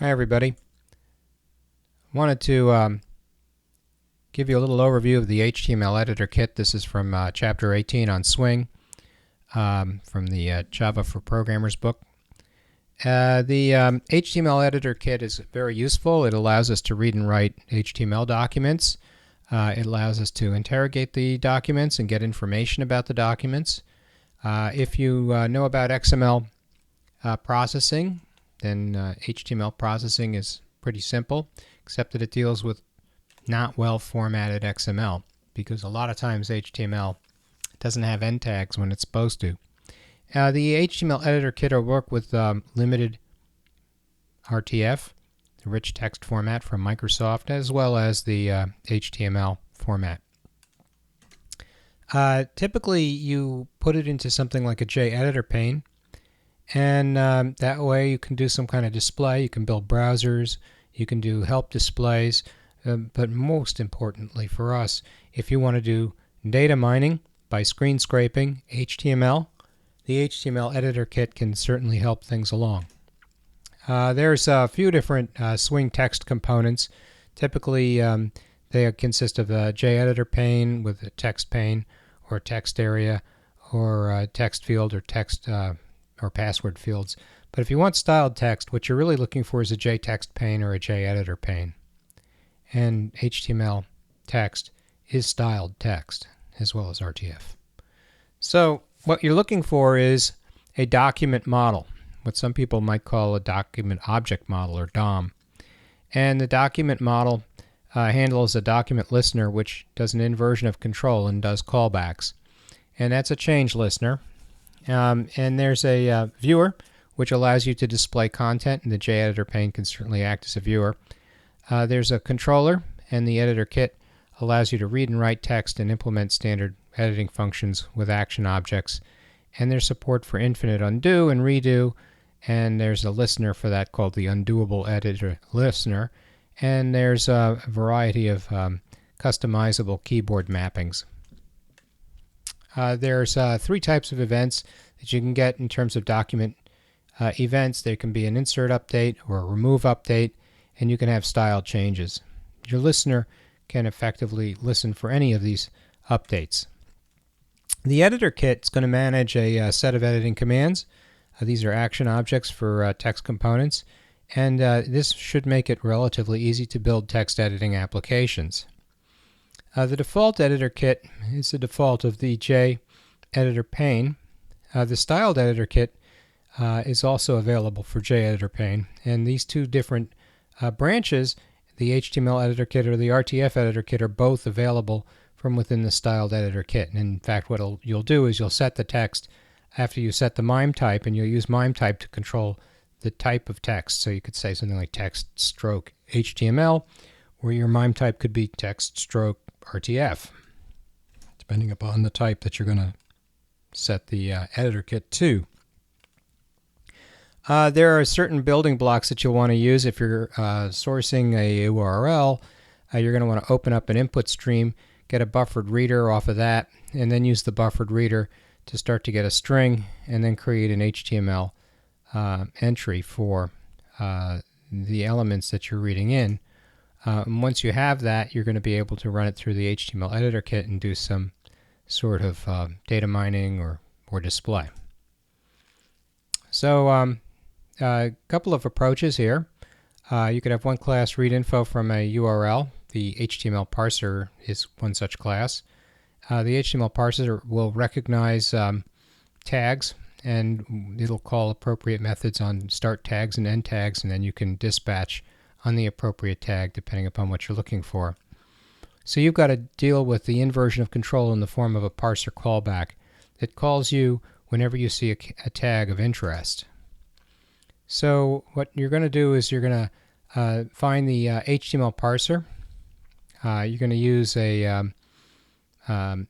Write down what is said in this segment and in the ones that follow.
Hi everybody. Wanted to give you a little overview of the HTML editor kit. This is from chapter 18 on Swing from the Java for Programmers book. The HTML editor kit is very useful. It allows us to read and write HTML documents. It allows us to interrogate the documents and get information about the documents. If you know about XML processing, then HTML processing is pretty simple, except that it deals with not well formatted XML, because a lot of times HTML doesn't have end tags when it's supposed to. The HTML editor kit will work with limited RTF, the rich text format from Microsoft, as well as the HTML format. Typically you put it into something like a JEditor pane, and that way you can do some kind of display. You can build browsers, you can do help displays, but most importantly for us, if you want to do data mining by screen scraping HTML, the HTML editor kit can certainly help things along. There's a few different Swing text components. Typically they consist of a JEditor pane with a text pane or text area or a text field or text or password fields. But if you want styled text, what you're really looking for is a JText pane or a JEditor pane. And HTML text is styled text as well as RTF. So what you're looking for is a document model, what some people might call a document object model, or DOM. And the document model handles a document listener, which does an inversion of control and does callbacks. And that's a change listener. And there's a viewer, which allows you to display content, and the JEditor pane can certainly act as a viewer. There's a controller, and the editor kit allows you to read and write text and implement standard editing functions with action objects. And there's support for infinite undo and redo, and there's a listener for that called the undoable editor listener. And there's a variety of customizable keyboard mappings. There's three types of events that you can get in terms of document events. There can be an insert update or a remove update, and you can have style changes. Your listener can effectively listen for any of these updates. The editor kit is going to manage a set of editing commands. These are action objects for text components, and this should make it relatively easy to build text editing applications. The default editor kit is the default of the JEditor pane. The styled editor kit is also available for JEditor pane, and these two different branches, the HTML editor kit or the RTF editor kit, are both available from within the styled editor kit. And in fact, what you'll do is you'll set the text after you set the MIME type, and you'll use MIME type to control the type of text. So you could say something like text stroke HTML, or your MIME type could be text stroke RTF, depending upon the type that you're going to set the editor kit to. There are certain building blocks that you'll want to use if you're sourcing a URL. You're going to want to open up an input stream, get a buffered reader off of that, and then use the buffered reader to start to get a string, and then create an HTML entry for the elements that you're reading in. And once you have that, you're going to be able to run it through the HTML editor kit and do some sort of data mining or display. So a couple of approaches here. You could have one class read info from a URL. The HTML parser is one such class. The HTML parser will recognize tags, and it'll call appropriate methods on start tags and end tags, and then you can dispatch on the appropriate tag depending upon what you're looking for. So you've got to deal with the inversion of control in the form of a parser callback that calls you whenever you see a tag of interest. So what you're going to do is you're going to find the HTML parser. You're going to use a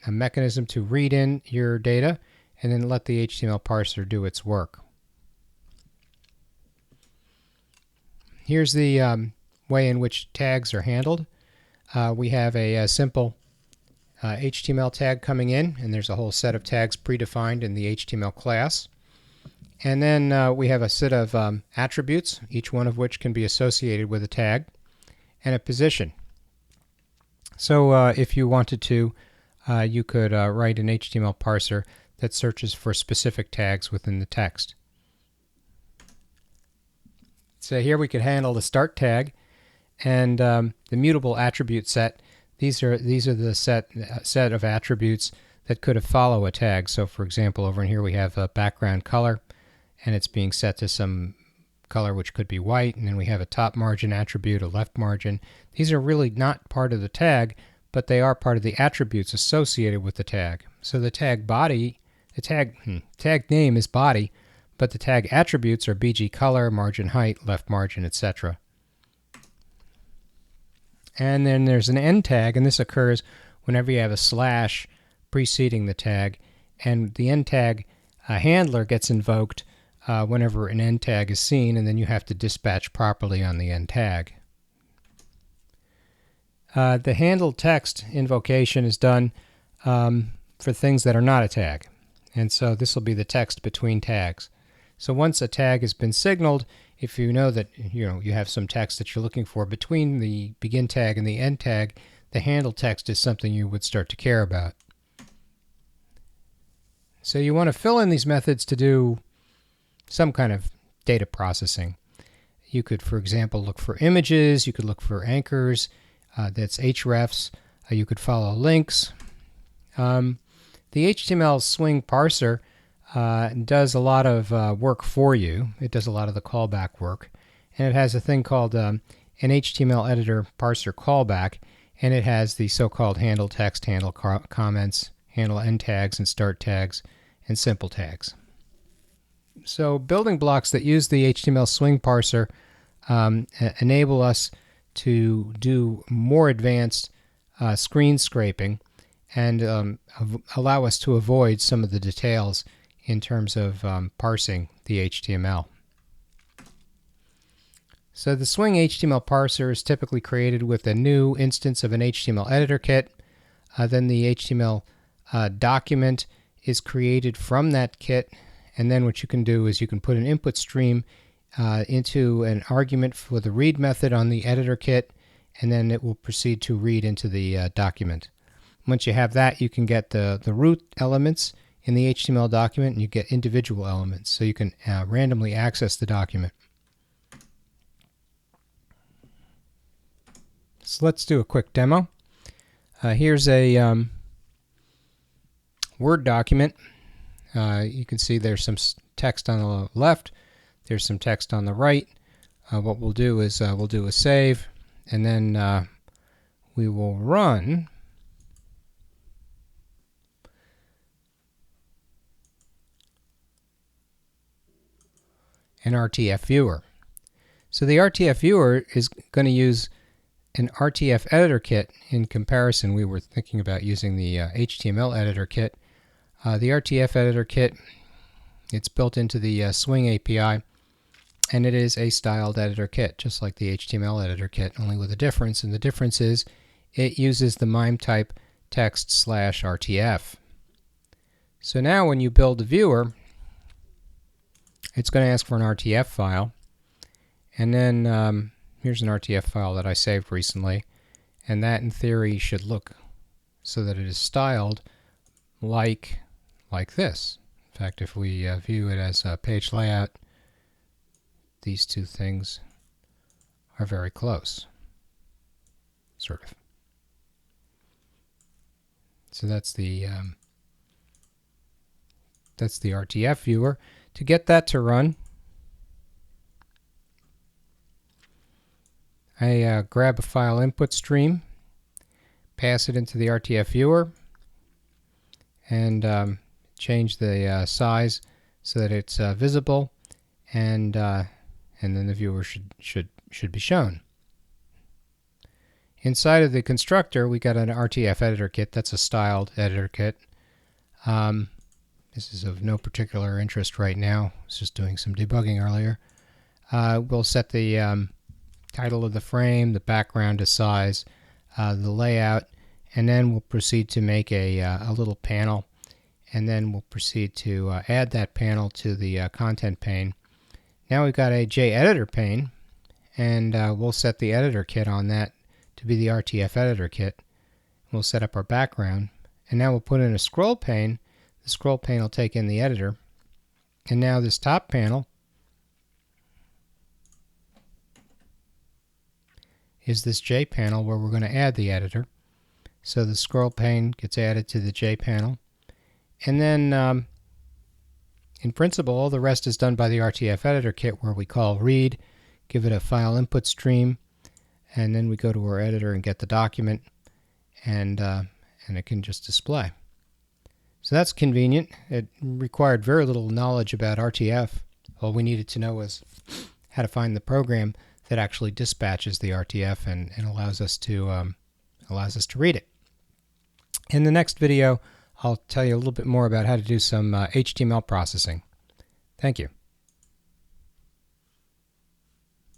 mechanism to read in your data, and then let the HTML parser do its work. Here's the way in which tags are handled. We have a simple HTML tag coming in, and there's a whole set of tags predefined in the HTML class. And then we have a set of attributes, each one of which can be associated with a tag, and a position. So if you wanted to, you could write an HTML parser that searches for specific tags within the text. So here we could handle the start tag and the mutable attribute set. These are the set of attributes that could follow a tag. So for example, over in here we have a background color, and it's being set to some color which could be white, and then we have a top margin attribute, a left margin. These are really not part of the tag, but they are part of the attributes associated with the tag. So the tag body, the tag name is body, but the tag attributes are BG color, margin height, left margin, etc. And then there's an end tag, and this occurs whenever you have a slash preceding the tag, and the end tag handler gets invoked whenever an end tag is seen, and then you have to dispatch properly on the end tag. The handle text invocation is done for things that are not a tag, and so this will be the text between tags. So once a tag has been signaled, if you know that you have some text that you're looking for between the begin tag and the end tag, the handle text is something you would start to care about. So you want to fill in these methods to do some kind of data processing. You could, for example, look for images, you could look for anchors, that's hrefs, you could follow links. The HTML swing parser does a lot of work for you. It does a lot of the callback work, and it has a thing called an HTML editor parser callback, and it has the so-called handle text, handle comments, handle end tags and start tags, and simple tags. So building blocks that use the HTML swing parser enable us to do more advanced screen scraping and allow us to avoid some of the details in terms of parsing the HTML. So the Swing HTML parser is typically created with a new instance of an HTML editor kit. Then the HTML document is created from that kit, and then what you can do is you can put an input stream into an argument for the read method on the editor kit, and then it will proceed to read into the document. Once you have that, you can get the root elements in the HTML document, and you get individual elements, so you can randomly access the document. So let's do a quick demo. Here's a Word document. You can see there's some text on the left, there's some text on the right. What we'll do is we'll do a save, and then we will run an RTF viewer. So the RTF viewer is going to use an RTF editor kit. In comparison, we were thinking about using the HTML editor kit. The RTF editor kit, it's built into the Swing API, and it is a styled editor kit, just like the HTML editor kit, only with a difference, and the difference is it uses the MIME type text/RTF. So now when you build the viewer, it's going to ask for an RTF file, and then here's an RTF file that I saved recently, and that in theory should look so that it is styled like this. In fact, if we view it as a page layout, these two things are very close, sort of. So that's the RTF viewer. To get that to run, I grab a file input stream, pass it into the RTF viewer, and change the size so that it's visible, and then the viewer should be shown. Inside of the constructor, we got an RTF editor kit. That's a styled editor kit. This is of no particular interest right now. I was just doing some debugging earlier. We'll set the title of the frame, the background to size, the layout, and then we'll proceed to make a little panel. and then we'll proceed to add that panel to the content pane. Now we've got a JEditor pane, and we'll set the editor kit on that to be the RTF editor kit. We'll set up our background, and now we'll put in a scroll pane. The scroll pane will take in the editor, and now this top panel is this J panel where we're going to add the editor. So the scroll pane gets added to the J panel, and then in principle all the rest is done by the RTF editor kit, where we call read, give it a file input stream, and then we go to our editor and get the document, and it can just display. So that's convenient. It required very little knowledge about RTF. All we needed to know was how to find the program that actually dispatches the RTF and allows us to read it. In the next video, I'll tell you a little bit more about how to do some HTML processing. Thank you.